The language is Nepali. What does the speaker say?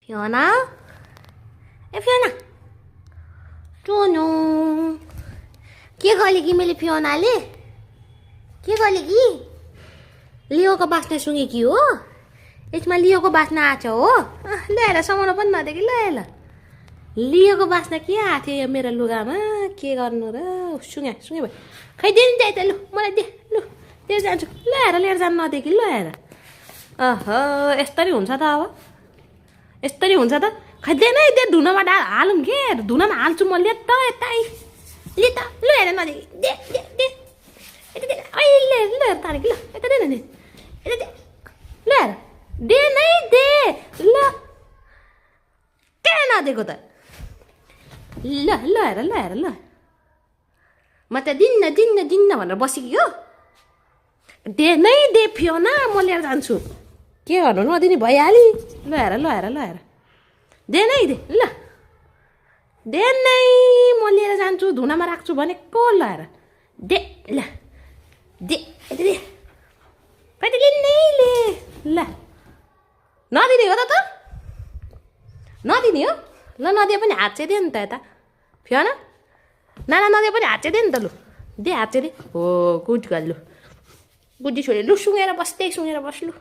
फियोना ए फियोना टोनो के गरे कि मैले फियोनाले के गरे कि लियोको बास्ना सुँगे कि हो यसमा लियोको बास्ना आछ हो ल्याएर समाउन पनि नदिए कि ल लियोको बास्ना के आएको थियो मेरो लुगामा के गर्नु र सुँगे सुँगे भयो खै दे नि त लु मलाई दे लु लिएर जान्छु लिएर जानु नदिए कि लिएर यस्तरी हुन्छ त अब यस्तरी हुन्छ त खै दे नै दे धुनमा हालौँ के धुनमा हाल्छु म ले त यतै ले त ल हेर नदिए दे दे दे यता दे अहिले ल तारिक ल यता दे न यता दे ल हेर दे नै दे ल के नदिएको त ल ल हेर ल हेर ल म त दिन्न भनेर बसेकी हो दे नै दे फियोना म लिएर जान्छु के गर्नु नदिने भइहाली ल हेर दे नै दे ल दे नै म लिएर जान्छु धुनामा राख्छु भनेको ल हेर दे ल दे यता दे कति लिने ले ल नदिने हो त नदिने हो ल नदिए पनि हात चाहिँ दे नि त यता फियोना नाना नदिए पनि हात चाहिँ दे नि त लु दे हात चाहिँ दे हो गुड गर्ल लु बुद्धि छोरी लु सुँगेर बस्दै सुँगेर बस लु